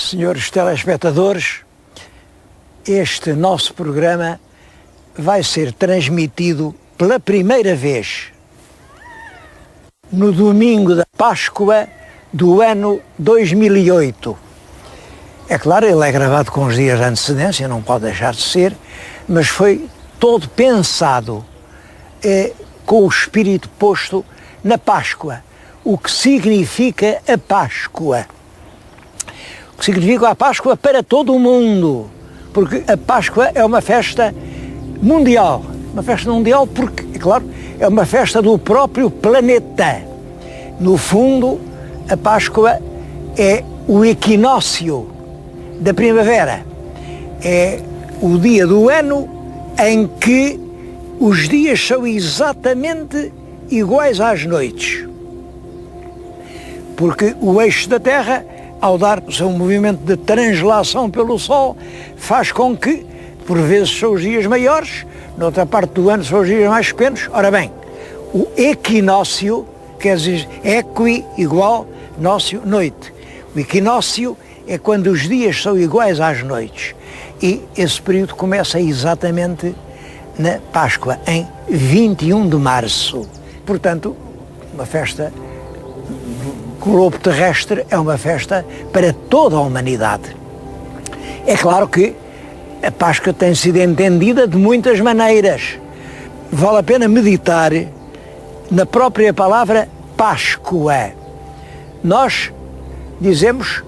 Senhores telespectadores, este nosso programa vai ser transmitido pela primeira vez no domingo da Páscoa do ano 2008. É claro, ele é gravado com uns dias de antecedência, não pode deixar de ser, mas foi todo pensado com o espírito posto na Páscoa. O que significa a Páscoa? O que significa a Páscoa para todo o mundo, porque a Páscoa é uma festa mundial. Uma festa mundial porque, é claro, é uma festa do próprio planeta. No fundo, a Páscoa é o equinócio da primavera. É o dia do ano em que os dias são exatamente iguais às noites. Porque o eixo da Terra, ao dar o seu movimento de translação pelo Sol, faz com que, por vezes, são os dias maiores, noutra parte do ano são os dias mais pequenos. Ora bem, o equinócio, quer dizer, equi igual, nócio, noite. O equinócio é quando os dias são iguais às noites. E esse período começa exatamente na Páscoa, em 21 de março. Portanto, uma festa do globo terrestre é uma festa para toda a humanidade. É claro que a Páscoa tem sido entendida de muitas maneiras. Vale a pena meditar na própria palavra Páscoa. Nós dizemos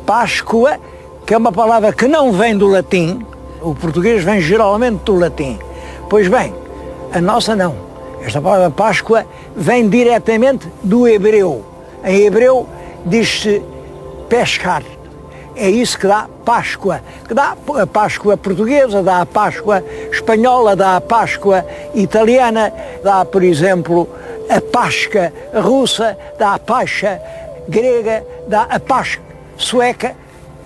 Páscoa, que é uma palavra que não vem do latim. O português vem geralmente do latim. Pois bem, a nossa não. Esta palavra Páscoa vem diretamente do hebreu. Em hebreu diz-se pescar. É isso que dá Páscoa. Que dá a Páscoa portuguesa, dá a Páscoa espanhola, dá a Páscoa italiana, dá, por exemplo, a Páscoa russa, dá a Páscoa grega, dá a Páscoa sueca.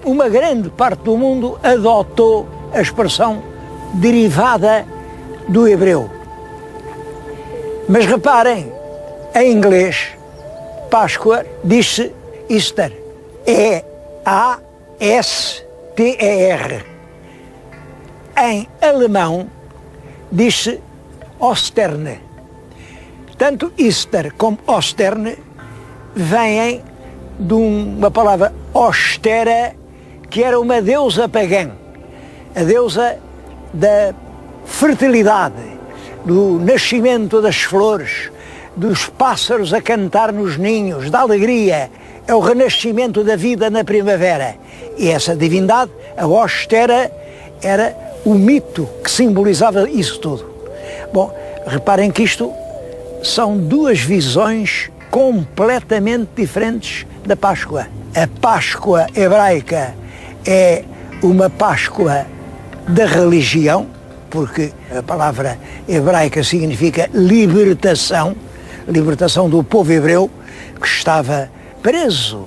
Uma grande parte do mundo adotou a expressão derivada do hebreu. Mas reparem, em inglês, Páscoa diz-se Easter. E-A-S-T-E-R. Em alemão, diz-se Ostern. Tanto Easter como Ostern vêm de uma palavra Ostera, que era uma deusa pagã, a deusa da fertilidade, do nascimento das flores, dos pássaros a cantar nos ninhos, da alegria. É o renascimento da vida na primavera. E essa divindade, a Ostera, era o mito que simbolizava isso tudo. Bom, reparem que isto são duas visões completamente diferentes da Páscoa. A Páscoa hebraica é uma Páscoa da religião, porque a palavra hebraica significa libertação, libertação do povo hebreu que estava preso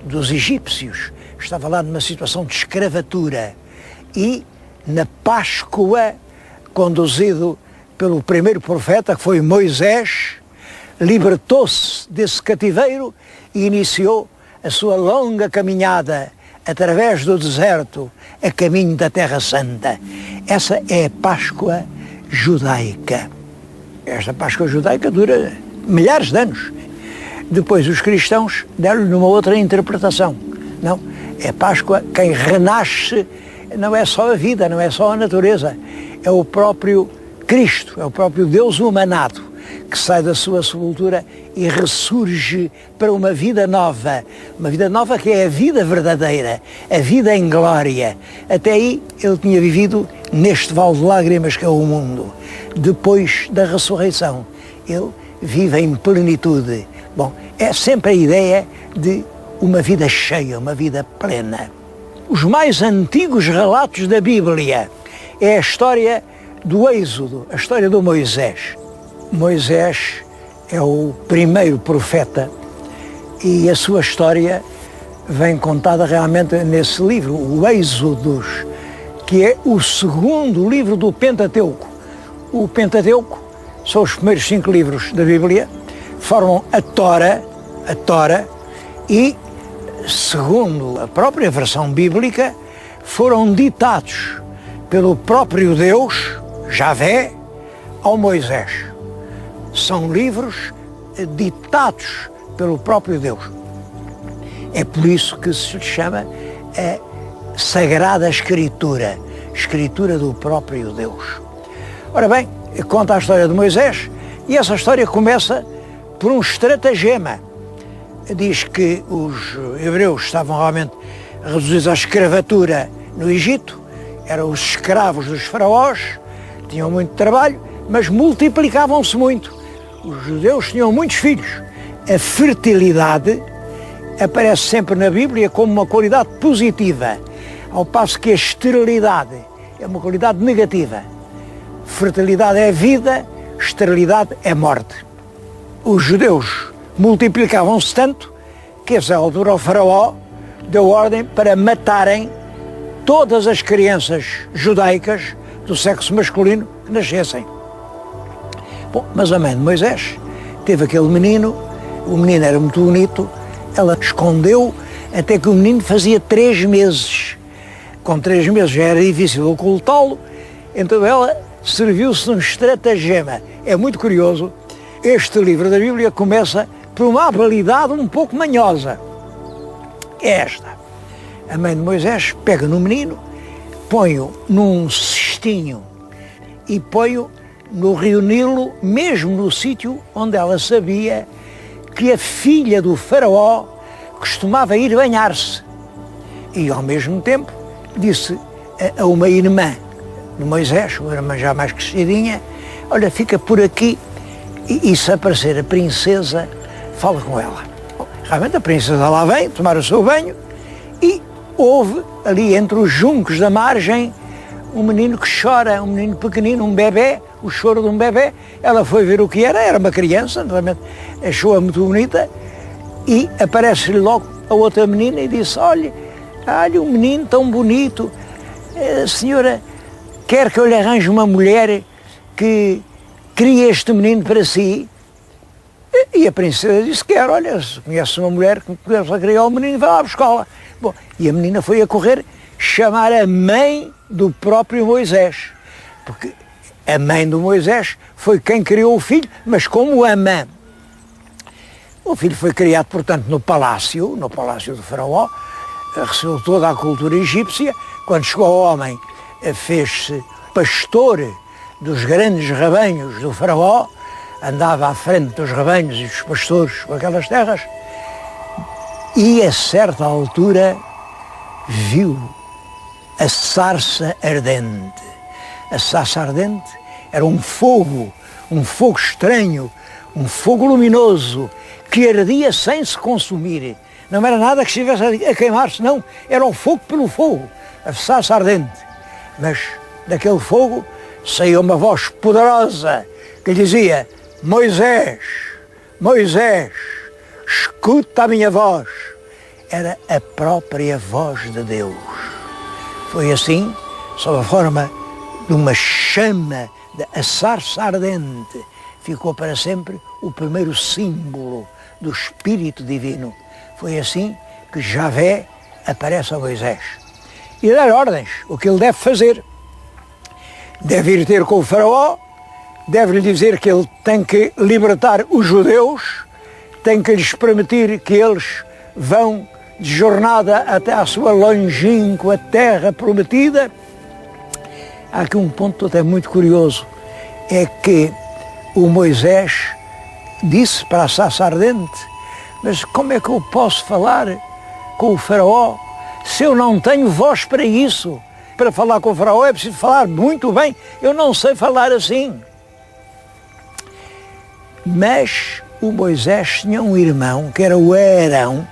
dos egípcios, estava lá numa situação de escravatura. E na Páscoa, conduzido pelo primeiro profeta, que foi Moisés, libertou-se desse cativeiro e iniciou a sua longa caminhada através do deserto, a caminho da Terra Santa. Essa é a Páscoa judaica. Esta Páscoa judaica dura milhares de anos. Depois os cristãos deram-lhe uma outra interpretação. Não, é Páscoa quem renasce, não é só a vida, não é só a natureza, é o próprio Cristo, é o próprio Deus humanado, que sai da sua sepultura e ressurge para uma vida nova que é a vida verdadeira, a vida em glória. Até aí ele tinha vivido neste vale de lágrimas que é o mundo. Depois da ressurreição, ele vive em plenitude. Bom, é sempre a ideia de uma vida cheia, uma vida plena. Os mais antigos relatos da Bíblia é a história do Êxodo, a história do Moisés. Moisés é o primeiro profeta e a sua história vem contada realmente nesse livro, o Êxodos, que é o segundo livro do Pentateuco. O Pentateuco são os primeiros 5 livros da Bíblia, formam a Tora, e segundo a própria versão bíblica, foram ditados pelo próprio Deus, Javé, ao Moisés. São livros ditados pelo próprio Deus. É por isso que se chama a Sagrada Escritura, Escritura do próprio Deus. Ora bem, conta a história de Moisés e essa história começa por um estratagema. Diz que os hebreus estavam realmente reduzidos à escravatura no Egito, eram os escravos dos faraós, tinham muito trabalho, mas multiplicavam-se muito. Os judeus tinham muitos filhos. A fertilidade aparece sempre na Bíblia como uma qualidade positiva, ao passo que a esterilidade é uma qualidade negativa. Fertilidade é vida, esterilidade é morte. Os judeus multiplicavam-se tanto que, a essa altura, o faraó deu ordem para matarem todas as crianças judaicas do sexo masculino que nascessem. Bom, mas a mãe de Moisés teve aquele menino, o menino era muito bonito, ela escondeu até que o menino fazia 3 meses. Com 3 meses já era difícil ocultá-lo, então ela serviu-se de um estratagema. É muito curioso, este livro da Bíblia começa por uma habilidade um pouco manhosa. É esta. A mãe de Moisés pega no menino, põe-o num cestinho e põe-o no rio Nilo, mesmo no sítio onde ela sabia que a filha do faraó costumava ir banhar-se. E ao mesmo tempo disse a uma irmã de Moisés, uma irmã já mais crescidinha, olha, fica por aqui e se aparecer a princesa, fala com ela. Bom, realmente a princesa lá vem tomar o seu banho e houve ali entre os juncos da margem um menino que chora, um menino pequenino, um bebê, o choro de um bebê. Ela foi ver o que era uma criança, realmente achou-a muito bonita e aparece-lhe logo a outra menina e disse, olha um menino tão bonito, a senhora quer que eu lhe arranje uma mulher que crie este menino para si? E a princesa disse, quero, olha, se conhece uma mulher que possa criar o menino, vai lá buscá-la. Bom, e a menina foi a correr chamar a mãe do próprio Moisés, porque a mãe do Moisés foi quem criou o filho, mas como ama. O filho foi criado, portanto, no palácio do faraó, recebeu toda a cultura egípcia. Quando chegou ao homem, fez-se pastor dos grandes rebanhos do faraó, andava à frente dos rebanhos e dos pastores com aquelas terras, e a certa altura viu a sarça ardente. A sarça ardente era um fogo estranho, um fogo luminoso, que ardia sem se consumir. Não era nada que estivesse a queimar-se, não, era o fogo pelo fogo, a sarça ardente. Mas daquele fogo saiu uma voz poderosa que dizia, Moisés, Moisés, escuta a minha voz. Era a própria voz de Deus. Foi assim, sob a forma de uma chama, a sarça ardente, ficou para sempre o primeiro símbolo do Espírito Divino. Foi assim que Javé aparece a Moisés e dá ordens, o que ele deve fazer. Deve ir ter com o faraó, deve-lhe dizer que ele tem que libertar os judeus, tem que lhes permitir que eles vão de jornada até à sua longínqua terra prometida. Há aqui um ponto até muito curioso, é que o Moisés disse para a sarça ardente, mas como é que eu posso falar com o faraó se eu não tenho voz para isso? Para falar com o faraó é preciso falar muito bem, eu não sei falar assim. Mas o Moisés tinha um irmão, que era o Arão,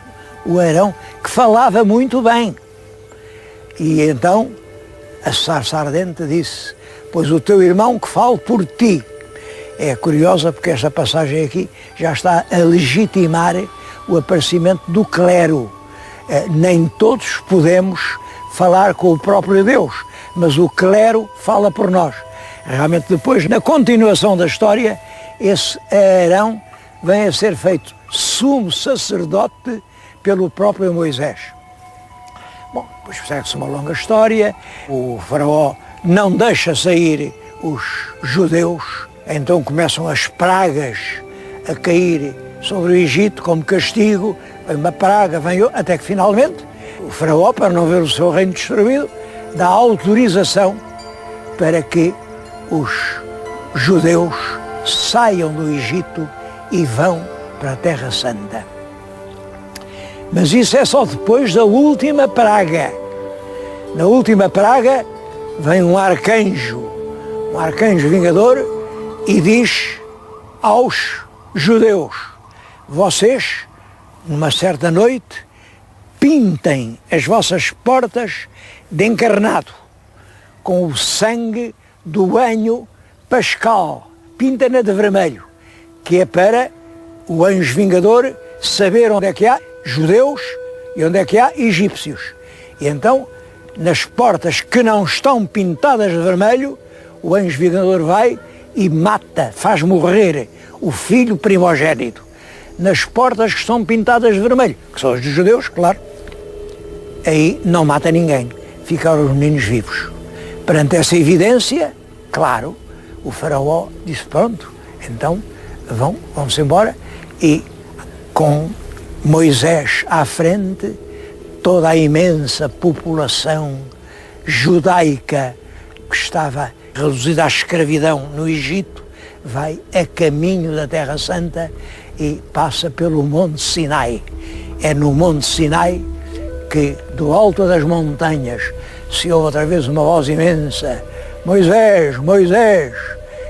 que falava muito bem. E então a sarça ardente disse, pois o teu irmão que fale por ti. É curiosa porque esta passagem aqui já está a legitimar o aparecimento do clero. Nem todos podemos falar com o próprio Deus, mas o clero fala por nós. Realmente depois, na continuação da história, esse Arão vem a ser feito sumo sacerdote pelo próprio Moisés. Bom, depois segue-se uma longa história, o faraó não deixa sair os judeus, então começam as pragas a cair sobre o Egito como castigo, vem uma praga, vem outra, até que finalmente o faraó, para não ver o seu reino destruído, dá autorização para que os judeus saiam do Egito e vão para a Terra Santa. Mas isso é só depois da última praga. Na última praga vem um arcanjo vingador, e diz aos judeus: vocês, numa certa noite, pintem as vossas portas de encarnado com o sangue do banho pascal, pintem-na de vermelho, que é para o anjo vingador saber onde é que há judeus e onde é que há egípcios. E então, nas portas que não estão pintadas de vermelho, o anjo vingador vai e mata, faz morrer o filho primogênito. Nas portas que estão pintadas de vermelho, que são as dos judeus, claro, aí não mata ninguém, ficaram os meninos vivos. Perante essa evidência, claro, o faraó disse: pronto, então vão-se embora, e com Moisés à frente, toda a imensa população judaica que estava reduzida à escravidão no Egito vai a caminho da Terra Santa e passa pelo Monte Sinai. É no Monte Sinai que, do alto das montanhas, se ouve outra vez uma voz imensa: Moisés, Moisés!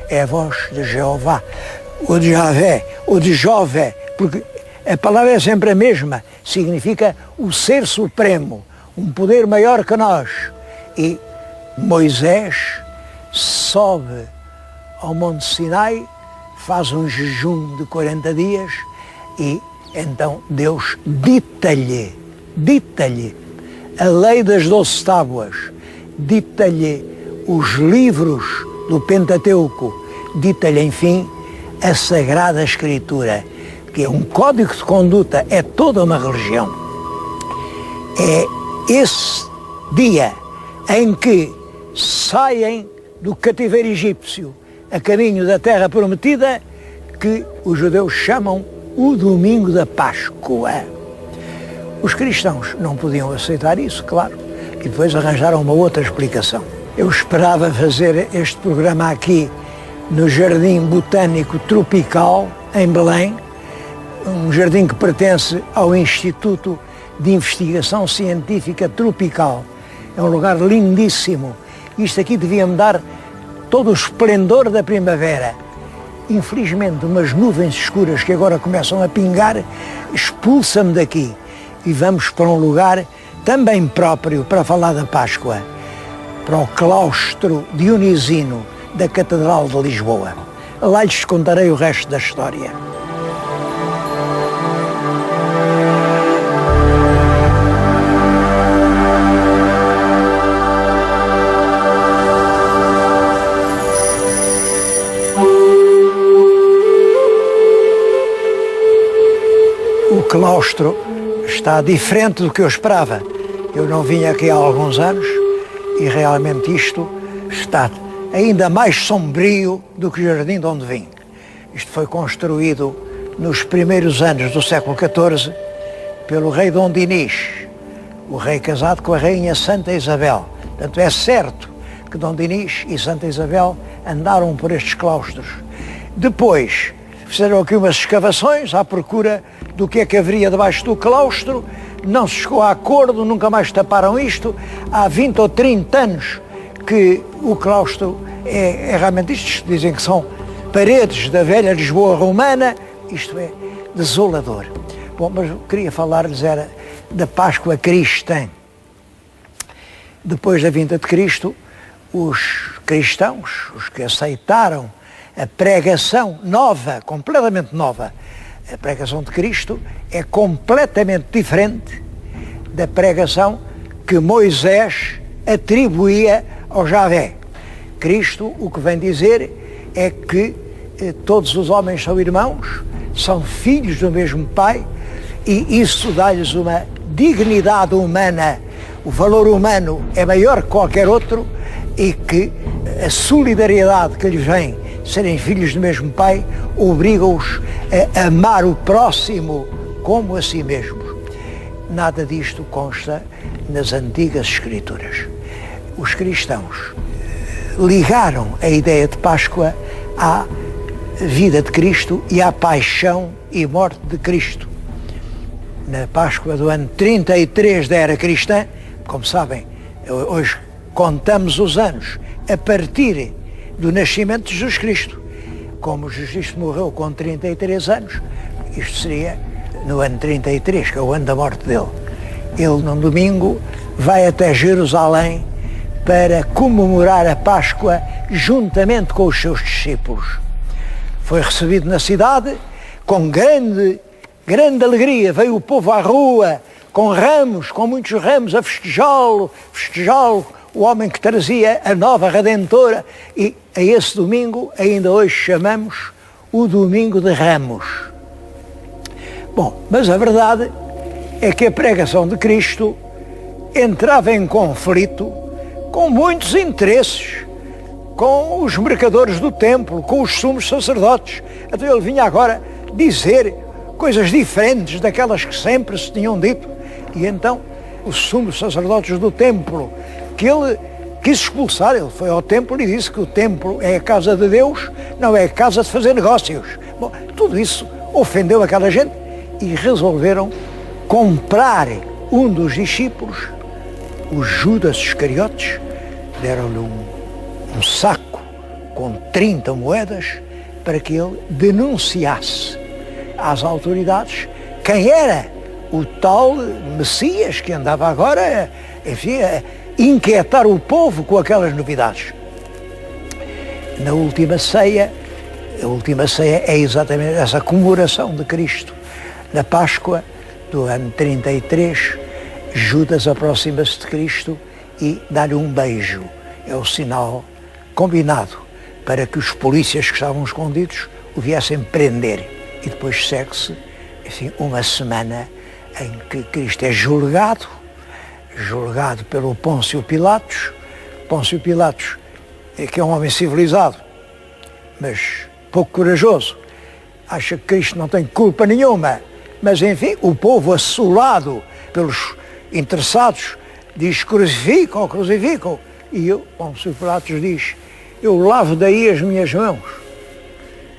É a voz de Jeová, ou de Javé, ou de Jové, porque a palavra é sempre a mesma, significa o ser supremo, um poder maior que nós. E Moisés sobe ao Monte Sinai, faz um jejum de 40 dias e então Deus dita-lhe a lei das 12 tábuas, dita-lhe os livros do Pentateuco, dita-lhe, enfim, a Sagrada Escritura, que é um código de conduta, é toda uma religião. É esse dia em que saem do cativeiro egípcio a caminho da Terra Prometida que os judeus chamam o Domingo da Páscoa. Os cristãos não podiam aceitar isso, claro, e depois arranjaram uma outra explicação. Eu esperava fazer este programa aqui no Jardim Botânico Tropical, em Belém, um jardim que pertence ao Instituto de Investigação Científica Tropical. É um lugar lindíssimo. Isto aqui devia-me dar todo o esplendor da primavera. Infelizmente, umas nuvens escuras que agora começam a pingar expulsam-me daqui e vamos para um lugar também próprio para falar da Páscoa, para o claustro dionisino da Catedral de Lisboa. Lá lhes contarei o resto da história. O claustro está diferente do que eu esperava. Eu não vim aqui há alguns anos e realmente isto está ainda mais sombrio do que o jardim de onde vim. Isto foi construído nos primeiros anos do século XIV pelo rei Dom Dinis, o rei casado com a rainha Santa Isabel. Portanto, é certo que Dom Dinis e Santa Isabel andaram por estes claustros. Depois fizeram aqui umas escavações à procura do que é que haveria debaixo do claustro, não se chegou a acordo, nunca mais taparam isto. Há 20 ou 30 anos que o claustro é realmente isto, dizem que são paredes da velha Lisboa romana, isto é desolador. Bom, mas eu queria falar-lhes era da Páscoa cristã. Depois da vinda de Cristo, os cristãos, os que aceitaram a pregação nova, completamente nova, a pregação de Cristo é completamente diferente da pregação que Moisés atribuía ao Javé. Cristo o que vem dizer é que todos os homens são irmãos, são filhos do mesmo Pai e isso dá-lhes uma dignidade humana, o valor humano é maior que qualquer outro e que a solidariedade que lhes vem serem filhos do mesmo pai obriga-os a amar o próximo como a si mesmos. Nada disto consta nas antigas escrituras. Os cristãos ligaram a ideia de Páscoa à vida de Cristo e à paixão e morte de Cristo. Na Páscoa do ano 33 da era cristã, como sabem, hoje contamos os anos a partir do nascimento de Jesus Cristo. Como Jesus Cristo morreu com 33 anos, isto seria no ano 33, que é o ano da morte dele. Ele, num domingo, vai até Jerusalém para comemorar a Páscoa juntamente com os seus discípulos. Foi recebido na cidade com grande alegria. Veio o povo à rua com ramos, com muitos ramos, a festejá-lo, o homem que trazia a nova Redentora. E a esse domingo, ainda hoje chamamos o Domingo de Ramos. Bom, mas a verdade é que a pregação de Cristo entrava em conflito com muitos interesses, com os mercadores do templo, com os sumos sacerdotes. Então ele vinha agora dizer coisas diferentes daquelas que sempre se tinham dito. E então os sumos sacerdotes do templo, que ele quis expulsar, ele foi ao templo e disse que o templo é a casa de Deus, não é a casa de fazer negócios. Bom, tudo isso ofendeu aquela gente e resolveram comprar um dos discípulos, o Judas Iscariotes. Deram-lhe um saco com 30 moedas para que ele denunciasse às autoridades quem era o tal Messias que andava agora, enfim, a inquietar o povo com aquelas novidades. Na última ceia, a última ceia é exatamente essa comemoração de Cristo. Na Páscoa do ano 33, Judas aproxima-se de Cristo e dá-lhe um beijo. É o sinal combinado para que os polícias que estavam escondidos o viessem prender. E depois segue-se, enfim, uma semana em que Cristo é julgado pelo Pôncio Pilatos. Pôncio Pilatos, que é um homem civilizado, mas pouco corajoso, acha que Cristo não tem culpa nenhuma, mas enfim, o povo assolado pelos interessados diz: crucificam. E o Pôncio Pilatos diz: eu lavo daí as minhas mãos,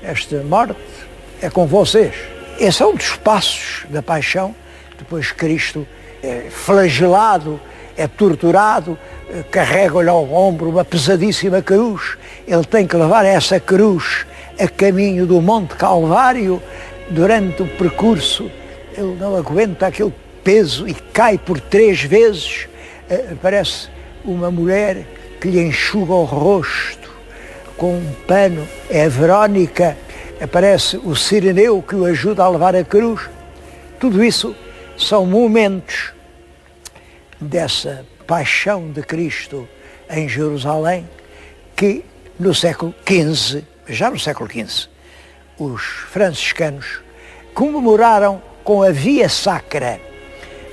esta morte é com vocês. Esse é um dos passos da paixão. Depois Cristo é flagelado, é torturado, carrega-lhe ao ombro uma pesadíssima cruz. Ele tem que levar essa cruz a caminho do Monte Calvário. Durante o percurso ele não aguenta aquele peso e cai por 3 vezes. Parece uma mulher que lhe enxuga o rosto com um pano. É a Verónica. Aparece o Sireneu que o ajuda a levar a cruz. Tudo isso são momentos dessa paixão de Cristo em Jerusalém que no século XV, já no século XV, os franciscanos comemoraram com a Via Sacra.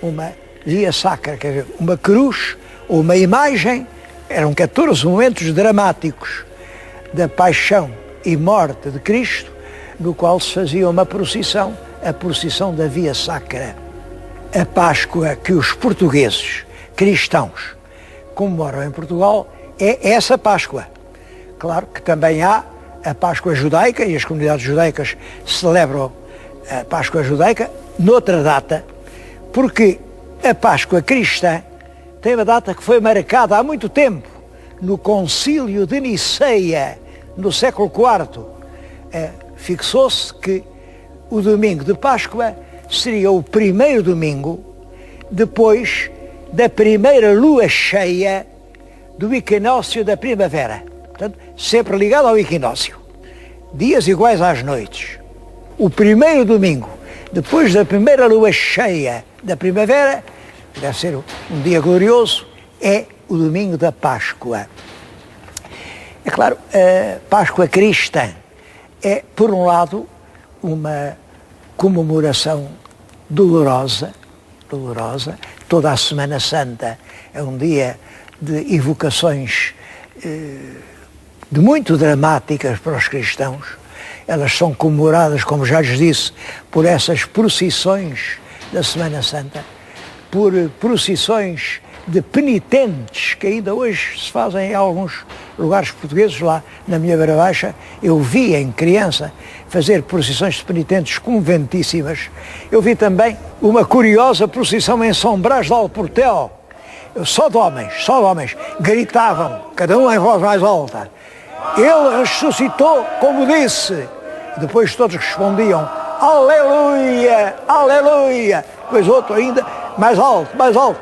Uma Via Sacra, quer dizer, uma cruz ou uma imagem. Eram 14 momentos dramáticos da paixão e morte de Cristo, no qual se fazia uma procissão, a procissão da Via Sacra. A Páscoa que os portugueses cristãos comemoram em Portugal é essa Páscoa. Claro que também há a Páscoa judaica, e as comunidades judaicas celebram a Páscoa judaica noutra data, porque a Páscoa cristã tem uma data que foi marcada há muito tempo, no Concílio de Niceia, no século IV. Fixou-se que o domingo de Páscoa seria o primeiro domingo depois da primeira lua cheia do equinócio da primavera. Portanto, sempre ligado ao equinócio. Dias iguais às noites. O primeiro domingo depois da primeira lua cheia da primavera, que deve ser um dia glorioso, é o domingo da Páscoa. É claro, a Páscoa cristã é, por um lado, uma comemoração dolorosa. Toda a Semana Santa é um dia de evocações de muito dramáticas para os cristãos. Elas são comemoradas, como já lhes disse, por essas procissões da Semana Santa, por procissões de penitentes que ainda hoje se fazem em alguns lugares portugueses. Lá na minha Beira Baixa eu vi em criança fazer procissões de penitentes conventíssimas. Eu vi também uma curiosa procissão em São Brás de Alportel, só de homens, gritavam, cada um em voz mais alta: "Ele ressuscitou, como disse". Depois todos respondiam: "Aleluia, aleluia". Depois outro ainda mais alto.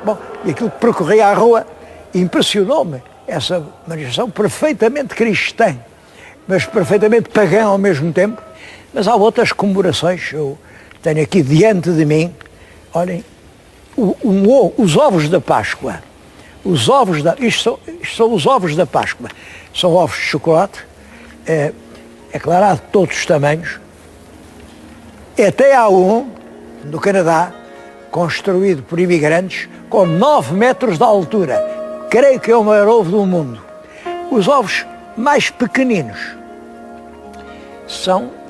Bom, e aquilo que percorria a rua impressionou-me, essa manifestação perfeitamente cristã, mas perfeitamente pagã ao mesmo tempo. Mas há outras comemorações. Eu tenho aqui diante de mim, olhem, os ovos da Páscoa. Isto são os ovos da Páscoa. São ovos de chocolate, é claro, de todos os tamanhos. Até há um, no Canadá, construído por imigrantes, com 9 metros de altura. Creio que é o maior ovo do mundo. Os ovos mais pequeninos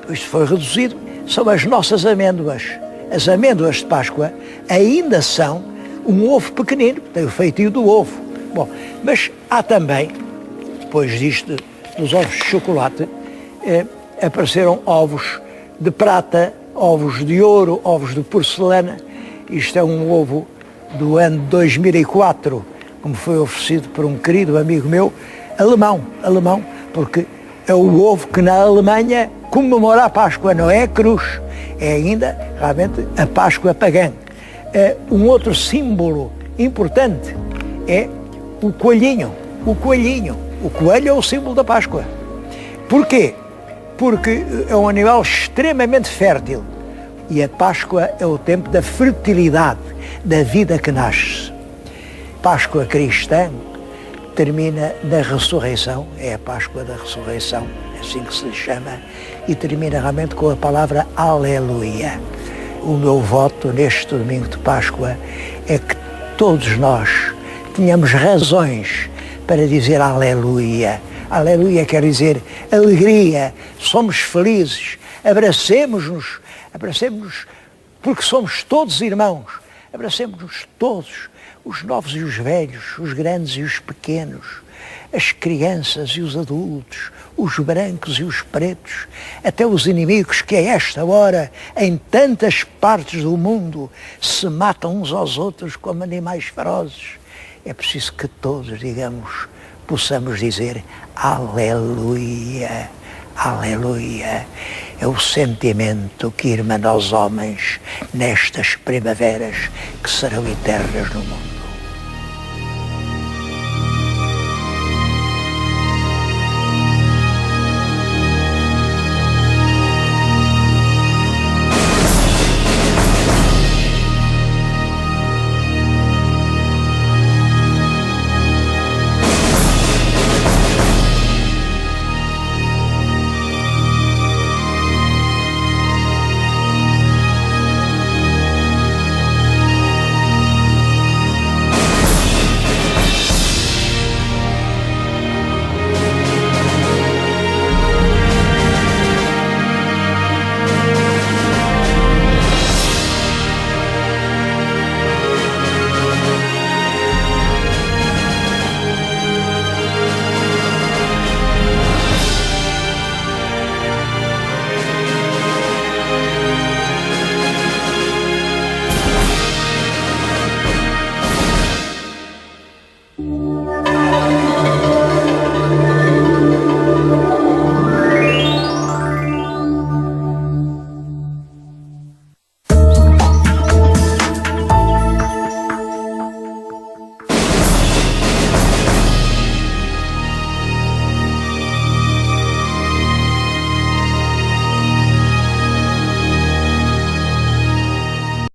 isto foi reduzido, são as nossas amêndoas. As amêndoas de Páscoa ainda são um ovo pequenino, tem o feitio do ovo. Bom, mas há também, depois disto, dos ovos de chocolate, apareceram ovos de prata, ovos de ouro, ovos de porcelana. Isto é um ovo do ano 2004, como foi oferecido por um querido amigo meu, alemão, porque é o ovo que na Alemanha comemora a Páscoa, não é a cruz, é ainda realmente a Páscoa pagã. Um outro símbolo importante é o coelhinho. O coelho é o símbolo da Páscoa. Porquê? Porque é um animal extremamente fértil e a Páscoa é o tempo da fertilidade, da vida que nasce. Páscoa cristã termina na ressurreição, é a Páscoa da ressurreição, é assim que se lhe chama, e termina realmente com a palavra aleluia. O meu voto neste domingo de Páscoa é que todos nós tenhamos razões para dizer aleluia. Aleluia quer dizer alegria, somos felizes, abracemos-nos porque somos todos irmãos, abracemos-nos todos, os novos e os velhos, os grandes e os pequenos, as crianças e os adultos, os brancos e os pretos, até os inimigos que a esta hora, em tantas partes do mundo, se matam uns aos outros como animais ferozes. É preciso que todos, possamos dizer aleluia, aleluia. É o sentimento que irmana aos homens nestas primaveras que serão eternas no mundo.